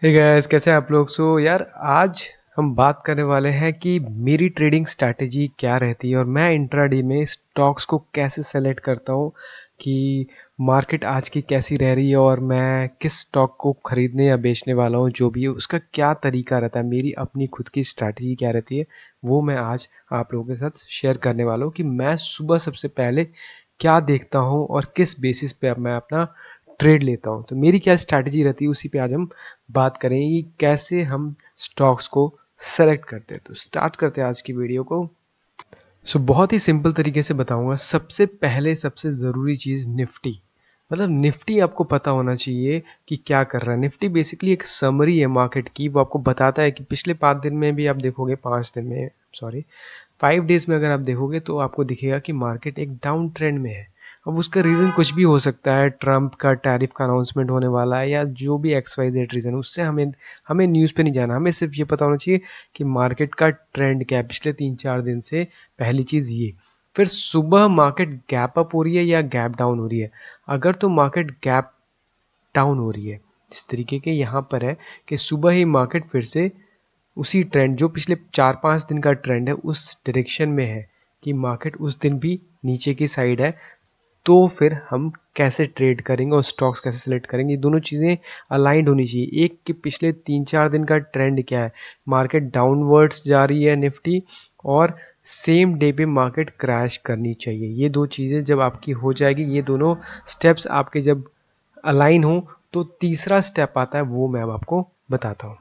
Hey guys, कैसे हैं आप लोग। यार, आज हम बात करने वाले हैं कि मेरी ट्रेडिंग स्ट्रैटेजी क्या रहती है और मैं इंट्राडे में स्टॉक्स को कैसे सेलेक्ट करता हूँ कि मार्केट आज की कैसी रह रही है और मैं किस स्टॉक को खरीदने या बेचने वाला हूँ। जो भी है उसका क्या तरीका रहता है, मेरी अपनी खुद की स्ट्रैटेजी क्या रहती है, वो मैं आज आप लोगों के साथ शेयर करने वाला हूँ कि मैं सुबह सबसे पहले क्या देखता हूँ और किस बेसिस पे अब मैं अपना ट्रेड लेता हूँ। तो मेरी क्या स्ट्रैटेजी रहती है, उसी पे आज हम बात करेंगे कि कैसे हम स्टॉक्स को सेलेक्ट करते हैं। तो स्टार्ट करते हैं आज की वीडियो को। बहुत ही सिंपल तरीके से बताऊंगा। सबसे पहले सबसे ज़रूरी चीज़ निफ्टी, मतलब निफ्टी आपको पता होना चाहिए कि क्या कर रहा है। निफ्टी बेसिकली एक समरी है मार्केट की। वो आपको बताता है कि पिछले 5 दिन में भी आप देखोगे, 5 दिन में, सॉरी 5 डेज में अगर आप देखोगे तो आपको दिखेगा कि मार्केट एक डाउन ट्रेंड में है। अब उसका रीज़न कुछ भी हो सकता है, ट्रम्प का टैरिफ का अनाउंसमेंट होने वाला है या जो भी XYZ रीज़न, उससे हमें हमें न्यूज़ पे नहीं जाना। हमें सिर्फ ये पता होना चाहिए कि मार्केट का ट्रेंड क्या है पिछले 3-4 दिन से। पहली चीज़ ये। फिर सुबह मार्केट गैप अप हो रही है या गैप डाउन हो रही है। अगर तो मार्केट गैप डाउन हो रही है, इस तरीके के यहाँ पर है कि सुबह ही मार्केट फिर से उसी ट्रेंड, जो पिछले 4-5 दिन का ट्रेंड है, उस डायरेक्शन में है कि मार्केट उस दिन भी नीचे की साइड है, तो फिर हम कैसे ट्रेड करेंगे और स्टॉक्स कैसे सेलेक्ट करेंगे। ये दोनों चीज़ें अलाइंड होनी चाहिए। एक कि पिछले 3-4 दिन का ट्रेंड क्या है, मार्केट डाउनवर्ड्स जा रही है निफ्टी, और सेम डे पे मार्केट क्रैश करनी चाहिए। ये दो चीज़ें जब आपकी हो जाएगी, ये दोनों स्टेप्स आपके जब अलाइन हो, तो तीसरा स्टेप आता है, वो मैं अब आपको बताता हूँ।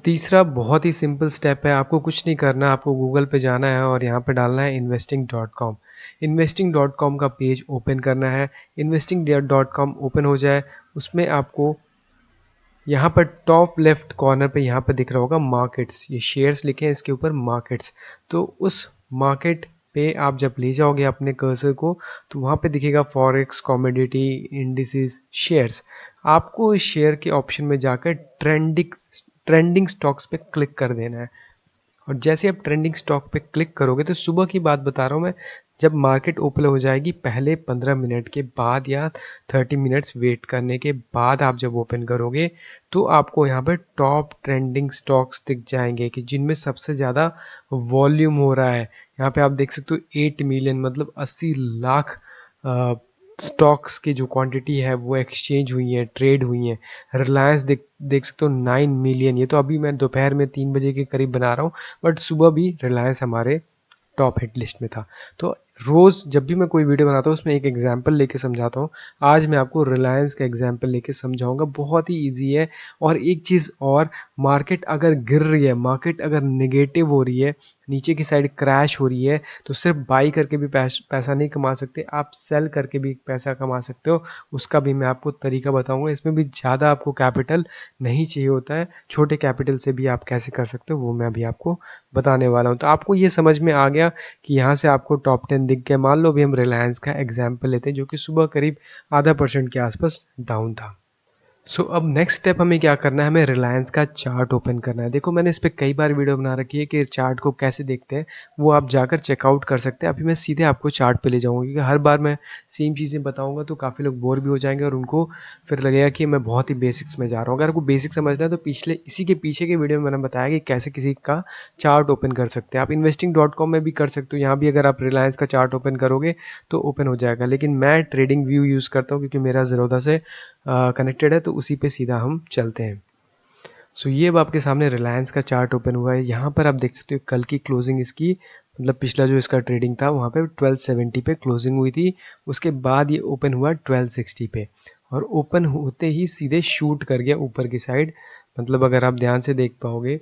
तीसरा बहुत ही सिंपल स्टेप है। आपको कुछ नहीं करना, आपको गूगल पे जाना है और यहाँ पे डालना है investing.com। investing.com का पेज ओपन करना है। investing.com ओपन हो जाए, उसमें आपको यहाँ पर टॉप लेफ्ट कॉर्नर पे यहाँ पर दिख रहा होगा मार्केट्स, ये शेयर्स लिखे हैं, इसके ऊपर मार्केट्स। तो उस मार्केट पे आप जब ले जाओगे अपने कर्सर को, तो वहाँ पे दिखेगा फॉरेक्स, कमोडिटी, इंडिसेस, शेयर्स। आपको इस शेयर के ऑप्शन में जाकर ट्रेंडिंग ट्रेंडिंग स्टॉक्स पे क्लिक कर देना है। और जैसे आप ट्रेंडिंग स्टॉक पे क्लिक करोगे, तो सुबह की बात बता रहा हूँ मैं, जब मार्केट ओपन हो जाएगी, पहले 15 मिनट के बाद या 30 मिनट्स वेट करने के बाद आप जब ओपन करोगे, तो आपको यहाँ पर टॉप ट्रेंडिंग स्टॉक्स दिख जाएंगे कि जिनमें सबसे ज़्यादा वॉल्यूम हो रहा है। यहाँ पे आप देख सकते हो 8 मिलियन, मतलब 80 लाख स्टॉक्स की जो क्वांटिटी है वो एक्सचेंज हुई है, ट्रेड हुई है। रिलायंस देख देख सकते हो 9 मिलियन। ये तो अभी मैं दोपहर में 3 बजे के करीब बना रहा हूँ, बट सुबह भी रिलायंस हमारे टॉप हिट लिस्ट में था। तो रोज़ जब भी मैं कोई वीडियो बनाता हूँ, उसमें एक एग्जांपल लेके समझाता हूँ। आज मैं आपको रिलायंस का एग्जांपल लेके समझाऊंगा, बहुत ही इजी है। और एक चीज़ और, मार्केट अगर गिर रही है, मार्केट अगर नेगेटिव हो रही है, नीचे की साइड क्रैश हो रही है, तो सिर्फ बाई करके भी पैसा नहीं कमा सकते, आप सेल करके भी पैसा कमा सकते हो। उसका भी मैं आपको तरीका बताऊंगा। इसमें भी ज़्यादा आपको कैपिटल नहीं चाहिए होता है, छोटे कैपिटल से भी आप कैसे कर सकते हो, वो मैं अभी आपको बताने वाला हूँ। तो आपको ये समझ में आ गया कि यहाँ से आपको टॉप 10 दिख गया। मान लो भी हम रिलायंस का एग्जाम्पल लेते हैं, जो कि सुबह करीब ½ % के आसपास डाउन था। अब नेक्स्ट स्टेप हमें क्या करना है, हमें रिलायंस का चार्ट ओपन करना है। देखो, मैंने इस पर कई बार वीडियो बना रखी है कि चार्ट को कैसे देखते हैं, वो आप जाकर चेकआउट कर सकते हैं। अभी मैं सीधे आपको चार्ट पे ले जाऊंगा, क्योंकि हर बार मैं सेम चीज़ें बताऊंगा तो काफ़ी लोग बोर भी हो जाएंगे और उनको फिर लगेगा कि मैं बहुत ही बेसिक्स में जा रहा हूँ। अगर आपको बेसिक समझना है तो पिछले इसी के पीछे के वीडियो में मैंने बताया कि कैसे किसी का चार्ट ओपन कर सकते हैं। आप investing.com में भी कर सकते हो। यहाँ भी अगर आप रिलायंस का चार्ट ओपन करोगे तो ओपन हो जाएगा, लेकिन मैं ट्रेडिंग व्यू यूज़ करता हूँ क्योंकि मेरा ज़ीरोधा से कनेक्टेड है, तो उसी पे सीधा हम चलते हैं। ये अब आपके सामने रिलायंस का चार्ट ओपन हुआ है। यहाँ पर आप देख सकते हो कल की क्लोजिंग इसकी, मतलब पिछला जो इसका ट्रेडिंग था, वहाँ पे 1270 पे क्लोजिंग हुई थी। उसके बाद ये ओपन हुआ 1260 पे, और ओपन होते ही सीधे शूट कर गया ऊपर की साइड। मतलब अगर आप ध्यान से देख पाओगे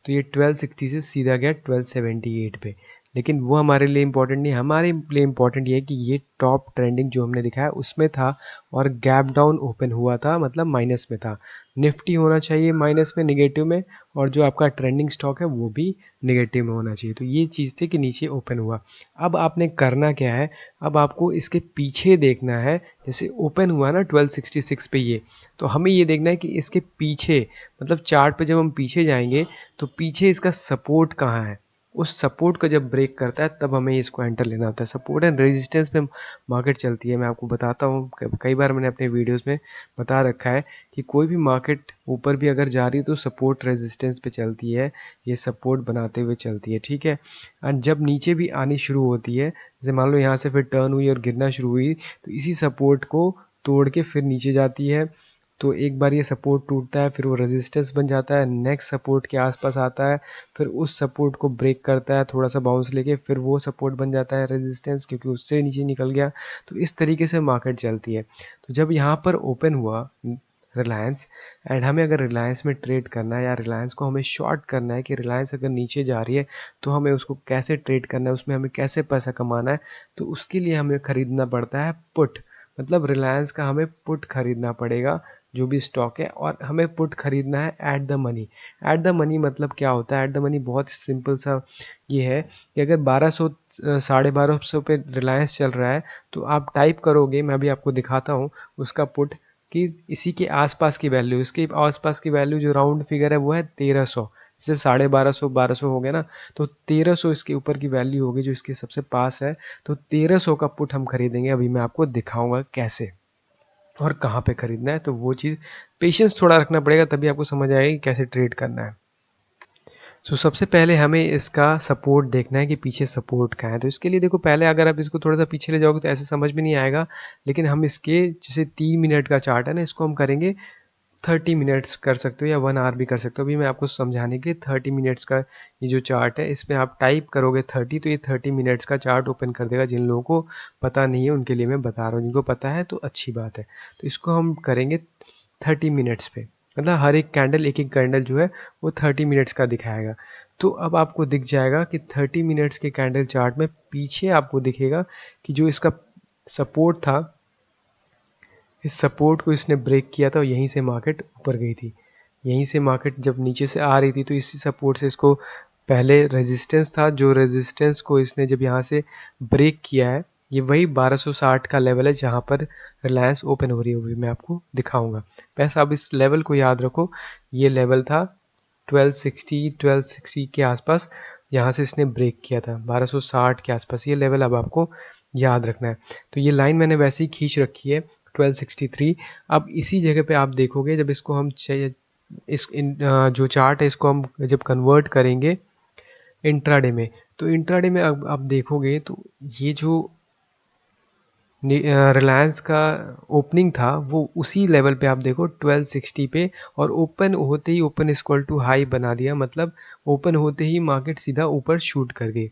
तो ये 1260 से सीधा गया 1278 पे। लेकिन वो हमारे लिए इम्पोर्टेंट नहीं, हमारे लिए इम्पोर्टेंट ये है कि ये टॉप ट्रेंडिंग जो हमने दिखाया उसमें था, और गैप डाउन ओपन हुआ था, मतलब माइनस में था। निफ्टी होना चाहिए माइनस में, निगेटिव में, और जो आपका ट्रेंडिंग स्टॉक है वो भी निगेटिव में होना चाहिए। तो ये चीज़ थी कि नीचे ओपन हुआ। अब आपने करना क्या है, अब आपको इसके पीछे देखना है। जैसे ओपन हुआ ना 1266 पे ये, तो हमें ये देखना है कि इसके पीछे, मतलब चार्ट पे जब हम पीछे जाएंगे तो पीछे इसका सपोर्ट कहाँ है, उस सपोर्ट को जब ब्रेक करता है तब हमें इसको एंटर लेना होता है। सपोर्ट एंड रेजिस्टेंस पे मार्केट चलती है। मैं आपको बताता हूँ, कई बार मैंने अपने वीडियोस में बता रखा है कि कोई भी मार्केट ऊपर भी अगर जा रही है तो सपोर्ट रेजिस्टेंस पे चलती है, ये सपोर्ट बनाते हुए चलती है, ठीक है। एंड जब नीचे भी आनी शुरू होती है, जैसे मान लो यहाँ से फिर टर्न हुई और गिरना शुरू हुई, तो इसी सपोर्ट को तोड़ के फिर नीचे जाती है। तो एक बार ये सपोर्ट टूटता है, फिर वो रेजिस्टेंस बन जाता है, नेक्स्ट सपोर्ट के आसपास आता है, फिर उस सपोर्ट को ब्रेक करता है थोड़ा सा बाउंस लेके, फिर वो सपोर्ट बन जाता है रेजिस्टेंस, क्योंकि उससे नीचे निकल गया। तो इस तरीके से मार्केट चलती है। तो जब यहाँ पर ओपन हुआ रिलायंस, एंड हमें अगर रिलायंस में ट्रेड करना है या रिलायंस को हमें शॉर्ट करना है कि रिलायंस अगर नीचे जा रही है तो हमें उसको कैसे ट्रेड करना है, उसमें हमें कैसे पैसा कमाना है, तो उसके लिए हमें ख़रीदना पड़ता है पुट। मतलब रिलायंस का हमें पुट खरीदना पड़ेगा, जो भी स्टॉक है, और हमें पुट खरीदना है at the money. At the money मतलब क्या होता है? एट द मनी बहुत सिंपल सा ये है कि अगर 1200 1250 पे रिलायंस चल रहा है, तो आप टाइप करोगे, मैं अभी आपको दिखाता हूँ उसका पुट, कि इसी के आसपास की वैल्यू, इसके आसपास की वैल्यू जो राउंड फिगर है वो है 1300। सिर्फ 1250 हो गया ना, तो 1300 इसके ऊपर की वैल्यू होगी जो इसके सबसे पास है। तो 1300 का पुट हम खरीदेंगे। अभी मैं आपको दिखाऊंगा कैसे और कहाँ पे खरीदना है। तो वो चीज़ पेशेंस थोड़ा रखना पड़ेगा, तभी आपको समझ आएगा कि कैसे ट्रेड करना है। सबसे पहले हमें इसका सपोर्ट देखना है कि पीछे सपोर्ट कहाँ है। तो इसके लिए देखो, पहले अगर आप इसको थोड़ा सा पीछे ले जाओगे तो ऐसे समझ में नहीं आएगा, लेकिन हम इसके जैसे 3 मिनट का चार्ट है ना, इसको हम करेंगे 30 मिनट्स कर सकते हो या 1 आवर भी कर सकते हो। अभी मैं आपको समझाने के लिए 30 मिनट्स का ये जो चार्ट है, इसमें आप टाइप करोगे 30, तो ये 30 मिनट्स का चार्ट ओपन कर देगा। जिन लोगों को पता नहीं है उनके लिए मैं बता रहा हूँ, जिनको पता है तो अच्छी बात है। तो इसको हम करेंगे 30 मिनट्स पे, मतलब हर एक कैंडल, एक एक कैंडल जो है वो 30 मिनट्स का दिखाएगा। तो अब आपको दिख जाएगा कि 30 मिनट्स के कैंडल चार्ट में पीछे आपको दिखेगा कि जो इसका सपोर्ट था, इस सपोर्ट को इसने ब्रेक किया था और यहीं से मार्केट ऊपर गई थी। यहीं से मार्केट जब नीचे से आ रही थी तो इसी सपोर्ट से इसको, पहले रेजिस्टेंस था, जो रेजिस्टेंस को इसने जब यहाँ से ब्रेक किया है, ये वही 1260 का लेवल है जहाँ पर रिलायंस ओपन हो रही है। मैं आपको दिखाऊंगा। बस आप इस लेवल को याद रखो, ये लेवल था 1260 के आसपास, यहाँ से इसने ब्रेक किया था 1260 के आसपास। ये लेवल अब आपको याद रखना है। तो ये लाइन मैंने वैसे ही खींच रखी है 1263। अब इसी जगह पे आप देखोगे, जब इसको हम जो चार्ट है इसको हम जब कन्वर्ट करेंगे इंट्राडे में, तो इंट्राडे में अब आप देखोगे तो ये जो रिलायंस का ओपनिंग था वो उसी लेवल पे आप देखो 1260 पे, और ओपन होते ही ओपन इक्वल टू हाई बना दिया, मतलब ओपन होते ही मार्केट सीधा ऊपर शूट कर गई।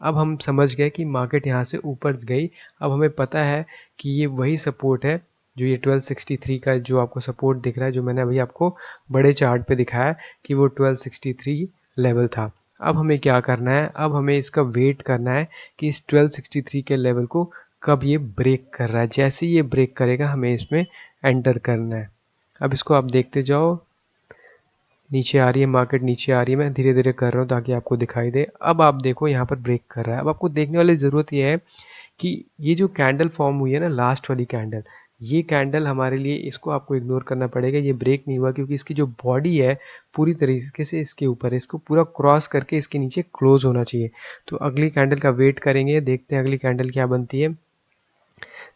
अब हम समझ गए कि मार्केट यहाँ से ऊपर गई। अब हमें पता है कि ये वही सपोर्ट है, जो ये 1263 का जो आपको सपोर्ट दिख रहा है, जो मैंने अभी आपको बड़े चार्ट पे दिखाया कि वो 1263 लेवल था। अब हमें क्या करना है? अब हमें इसका वेट करना है कि इस 1263 के लेवल को कब ये ब्रेक कर रहा है। जैसे ये ब्रेक करेगा हमें इसमें एंटर करना है। अब इसको आप देखते जाओ, नीचे आ रही है मार्केट, नीचे आ रही है। मैं धीरे धीरे कर रहा हूँ ताकि आपको दिखाई दे। अब आप देखो यहाँ पर ब्रेक कर रहा है। अब आपको देखने वाली ज़रूरत ये है कि ये जो कैंडल फॉर्म हुई है ना, लास्ट वाली कैंडल, ये कैंडल हमारे लिए, इसको आपको इग्नोर करना पड़ेगा। ये ब्रेक नहीं हुआ क्योंकि इसकी जो बॉडी है पूरी तरीके से इसके ऊपर है, इसको पूरा क्रॉस करके इसके नीचे क्लोज होना चाहिए। तो अगली कैंडल का वेट करेंगे, देखते हैं अगली कैंडल क्या बनती है।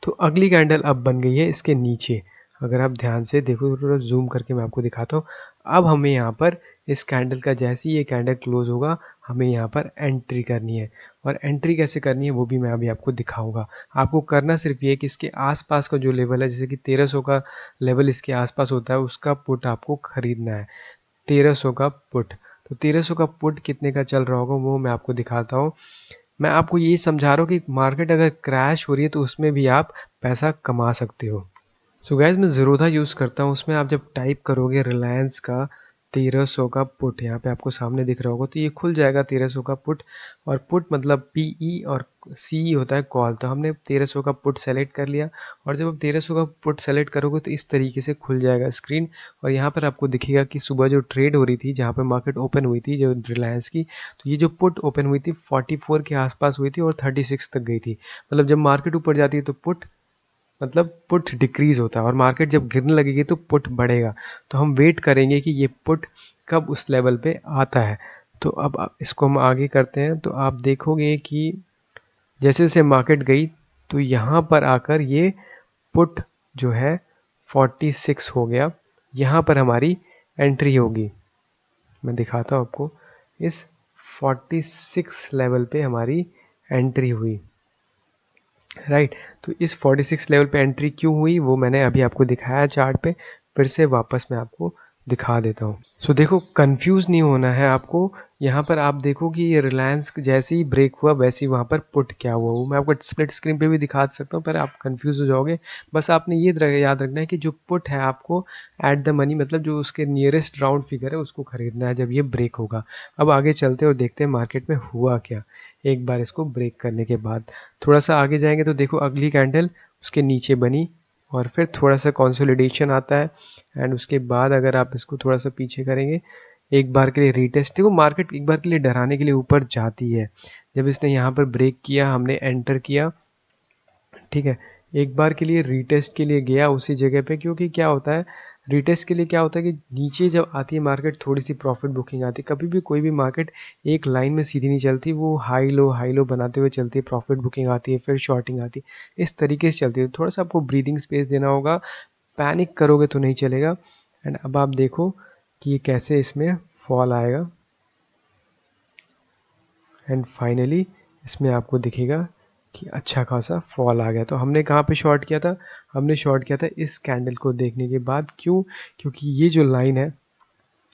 तो अगली कैंडल अब बन गई है इसके नीचे। अगर आप ध्यान से देखो, थोड़ा जूम करके मैं आपको दिखाता हूँ। अब हमें यहाँ पर इस कैंडल का, जैसे ही ये कैंडल क्लोज होगा, हमें यहाँ पर एंट्री करनी है। और एंट्री कैसे करनी है वो भी मैं अभी आपको दिखाऊंगा। आपको करना सिर्फ ये कि इसके आसपास का जो लेवल है, जैसे कि 1300 का लेवल इसके आसपास होता है, उसका पुट आपको खरीदना है। 1300 का पुट। तो 1300 का पुट कितने का चल रहा होगा वो मैं आपको दिखाता हूँ। मैं आपको ये समझा रहा हूँ कि मार्केट अगर क्रैश हो रही है तो उसमें भी आप पैसा कमा सकते हो। सो गाइज, मैं ज़ीरोधा यूज़ करता हूँ। उसमें आप जब टाइप करोगे रिलायंस का 1300 का पुट, यहाँ पे आपको सामने दिख रहा होगा, तो ये खुल जाएगा 1300 का पुट। और पुट मतलब पीई और सी होता है कॉल। तो हमने 1300 का पुट सेलेक्ट कर लिया, और जब आप 1300 का पुट सेलेक्ट करोगे तो इस तरीके से खुल जाएगा स्क्रीन। और यहाँ पर आपको दिखेगा कि सुबह जो ट्रेड हो रही थी, जहाँ पर मार्केट ओपन हुई थी जो रिलायंस की, तो ये जो पुट ओपन हुई थी 44 के आसपास हुई थी और 36 तक गई थी। मतलब जब मार्केट ऊपर जाती है तो पुट, मतलब पुट डिक्रीज होता है, और मार्केट जब गिरने लगेगी तो पुट बढ़ेगा। तो हम वेट करेंगे कि ये पुट कब उस लेवल पे आता है। तो अब इसको हम आगे करते हैं। तो आप देखोगे कि जैसे जैसे मार्केट गई तो यहाँ पर आकर ये पुट जो है 46 हो गया, यहाँ पर हमारी एंट्री होगी। मैं दिखाता हूँ आपको, इस 46 लेवल पे हमारी एंट्री हुई, राइट। तो इस 46 लेवल पे एंट्री क्यों हुई वो मैंने अभी आपको दिखाया चार्ट पे, फिर से वापस मैं आपको दिखा देता हूँ। सो देखो, कंफ्यूज नहीं होना है आपको। यहाँ पर आप देखो कि ये रिलायंस जैसे ही ब्रेक हुआ वैसे ही वहाँ पर पुट क्या हुआ, वो मैं आपको स्प्लिट स्क्रीन पे भी दिखा सकता हूँ, पर आप कंफ्यूज हो जाओगे। बस आपने ये याद रखना है कि जो पुट है आपको एट द मनी, मतलब जो उसके नियरेस्ट राउंड फिगर है उसको खरीदना है जब ये ब्रेक होगा। अब आगे चलते और देखते हैं मार्केट में हुआ क्या एक बार इसको ब्रेक करने के बाद। थोड़ा सा आगे जाएंगे तो देखो अगली कैंडल उसके नीचे बनी और फिर थोड़ा सा कंसोलिडेशन आता है, एंड उसके बाद अगर आप इसको थोड़ा सा पीछे करेंगे, एक बार के लिए रीटेस्ट। देखो मार्केट एक बार के लिए डराने के लिए ऊपर जाती है। जब इसने यहाँ पर ब्रेक किया, हमने एंटर किया, ठीक है, एक बार के लिए रीटेस्ट के लिए गया उसी जगह पे, क्योंकि क्या होता है रीटेस्ट के लिए, क्या होता है कि नीचे जब आती है मार्केट थोड़ी सी प्रॉफिट बुकिंग आती है। कभी भी कोई भी मार्केट एक लाइन में सीधी नहीं चलती, वो हाई लो बनाते हुए चलती है, प्रॉफिट बुकिंग आती है, फिर शॉर्टिंग आती है, इस तरीके से चलती है। थोड़ा सा आपको ब्रीदिंग स्पेस देना होगा, पैनिक करोगे तो नहीं चलेगा। एंड अब आप देखो कि ये कैसे इसमें फॉल आएगा, एंड फाइनली इसमें आपको दिखेगा कि अच्छा खासा फॉल आ गया। तो हमने कहाँ पे शॉर्ट किया था, हमने शॉर्ट किया था इस कैंडल को देखने के बाद। क्यों? क्योंकि ये जो लाइन है,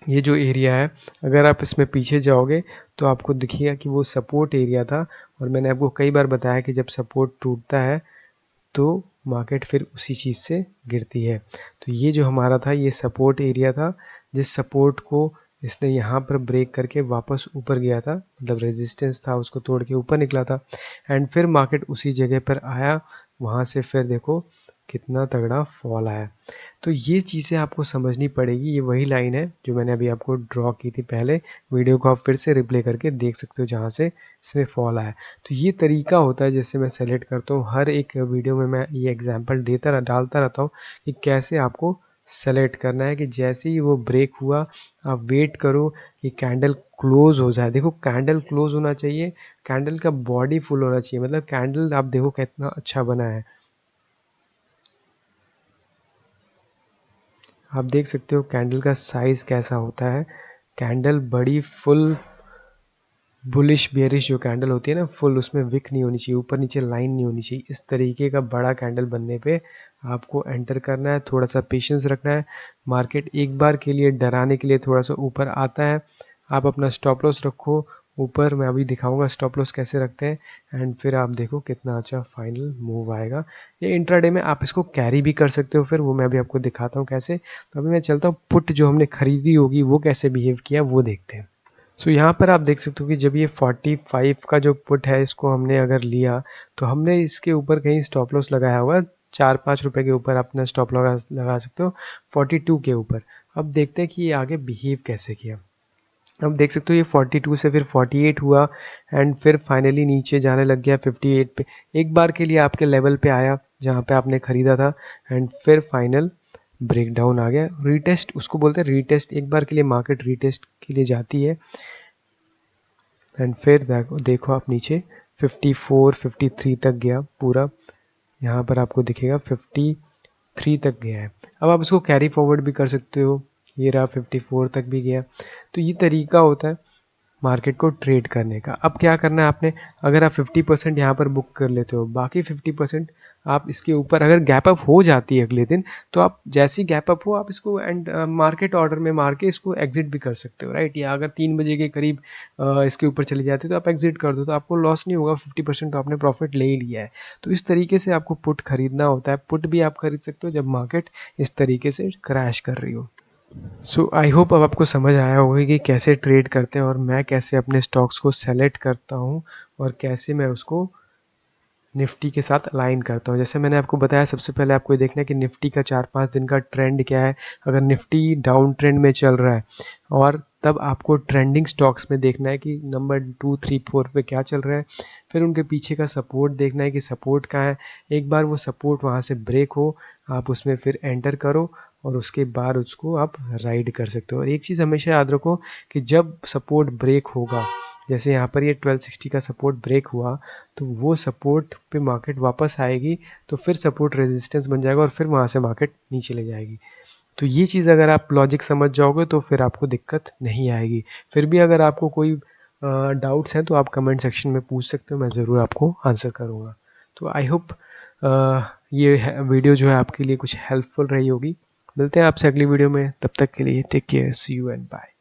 ये जो एरिया है, अगर आप इसमें पीछे जाओगे तो आपको दिखेगा कि वो सपोर्ट एरिया था। और मैंने आपको कई बार बताया कि जब सपोर्ट टूटता है तो मार्केट फिर उसी चीज़ से गिरती है। तो ये जो हमारा था ये सपोर्ट एरिया था, जिस सपोर्ट को इसने यहाँ पर ब्रेक करके वापस ऊपर गया था, मतलब रेजिस्टेंस था उसको तोड़ के ऊपर निकला था, एंड फिर मार्केट उसी जगह पर आया, वहाँ से फिर देखो कितना तगड़ा फॉल आया। तो ये चीज़ें आपको समझनी पड़ेगी। ये वही लाइन है जो मैंने अभी आपको ड्रॉ की थी पहले, वीडियो को आप फिर से रिप्ले करके देख सकते हो जहाँ से इसमें फॉल आया। तो ये तरीका होता है जैसे मैं सेलेक्ट करता हूँ, हर एक वीडियो में मैं ये एग्जांपल डालता रहता हूँ कि कैसे आपको सेलेक्ट करना है। कि जैसे ही वो ब्रेक हुआ आप वेट करो कि कैंडल क्लोज हो जाए। देखो कैंडल क्लोज होना चाहिए, कैंडल का बॉडी फुल होना चाहिए, मतलब कैंडल आप देखो कितना अच्छा बना है। आप देख सकते हो कैंडल का साइज कैसा होता है। कैंडल बड़ी फुल बुलिश बेयरिश जो कैंडल होती है ना, फुल उसमें विक नहीं होनी चाहिए, ऊपर नीचे लाइन नहीं होनी चाहिए। इस तरीके का बड़ा कैंडल बनने पे आपको एंटर करना है, थोड़ा सा पेशेंस रखना है। मार्केट एक बार के लिए डराने के लिए थोड़ा सा ऊपर आता है, आप अपना स्टॉप लॉस रखो ऊपर, मैं अभी दिखाऊंगा स्टॉप लॉस कैसे रखते हैं, एंड फिर आप देखो कितना अच्छा फाइनल मूव आएगा। ये इंट्राडे में आप इसको कैरी भी कर सकते हो, फिर वो मैं अभी आपको दिखाता हूँ कैसे। तो अभी मैं चलता हूँ, पुट जो हमने खरीदी होगी वो कैसे बिहेव किया वो देखते हैं। सो यहाँ पर आप देख सकते हो कि जब ये 45 का जो पुट है इसको हमने अगर लिया, तो हमने इसके ऊपर कहीं स्टॉप लॉस लगाया हुआ 4-5 रुपए के ऊपर अपना स्टॉप लगा सकते हो, 42 के ऊपर। अब देखते हैं कि ये आगे बिहेव कैसे किया। अब देख सकते हो ये 42 से फिर 48 हुआ, एंड फिर फाइनली नीचे जाने लग गया 58 पे। एक बार के लिए आपके लेवल पे आया जहाँ पे आपने ख़रीदा था, एंड फिर फाइनल ब्रेकडाउन आ गया। रीटेस्ट उसको बोलते हैं, रीटेस्ट। एक बार के लिए मार्केट रीटेस्ट के लिए जाती है, एंड फिर देखो आप नीचे 54 53 तक गया पूरा, यहाँ पर आपको दिखेगा 53 तक गया है। अब आप इसको कैरी फॉरवर्ड भी कर सकते हो, ये रहा 54 तक भी गया। तो ये तरीका होता है मार्केट को ट्रेड करने का। अब क्या करना है आपने, अगर आप 50% यहाँ पर बुक कर लेते हो, बाकी 50% आप इसके ऊपर अगर गैप अप हो जाती है अगले दिन, तो आप जैसे ही गैप अप हो आप इसको एंड मार्केट ऑर्डर में मार के इसको एग्जिट भी कर सकते हो, राइट। या अगर 3 बजे के करीब इसके ऊपर चली जाती है तो आप एग्जिट कर दो, तो आपको लॉस नहीं होगा, 50% तो आपने प्रॉफिट ले ही लिया है। तो इस तरीके से आपको पुट खरीदना होता है। पुट भी आप खरीद सकते हो जब मार्केट इस तरीके से क्रैश कर रही हो। सो आई होप अब आपको समझ आया होगा कि कैसे ट्रेड करते हैं और मैं कैसे अपने स्टॉक्स को सेलेक्ट करता हूँ और कैसे मैं उसको निफ्टी के साथ अलाइन करता हूँ। जैसे मैंने आपको बताया, सबसे पहले आपको देखना है कि निफ्टी का 4-5 दिन का ट्रेंड क्या है। अगर निफ्टी डाउन ट्रेंड में चल रहा है, और तब आपको ट्रेंडिंग स्टॉक्स में देखना है कि नंबर 2 3 4 पे क्या चल रहा है। फिर उनके पीछे का सपोर्ट देखना है कि सपोर्ट कहाँ है। एक बार वो सपोर्ट वहाँ से ब्रेक हो, आप उसमें फिर एंटर करो, और उसके बाद उसको आप राइड कर सकते हो। और एक चीज़ हमेशा याद रखो कि जब सपोर्ट ब्रेक होगा, जैसे यहाँ पर ये 1260 का सपोर्ट ब्रेक हुआ, तो वो सपोर्ट पे मार्केट वापस आएगी, तो फिर सपोर्ट रेजिस्टेंस बन जाएगा और फिर वहाँ से मार्केट नीचे ले जाएगी। तो ये चीज़ अगर आप लॉजिक समझ जाओगे तो फिर आपको दिक्कत नहीं आएगी। फिर भी अगर आपको कोई डाउट्स हैं तो आप कमेंट सेक्शन में पूछ सकते हो, मैं ज़रूर आपको आंसर करूँगा। तो आई होप ये वीडियो जो है आपके लिए कुछ हेल्पफुल रही होगी। मिलते हैं आपसे अगली वीडियो में, तब तक के लिए take care, see you and bye.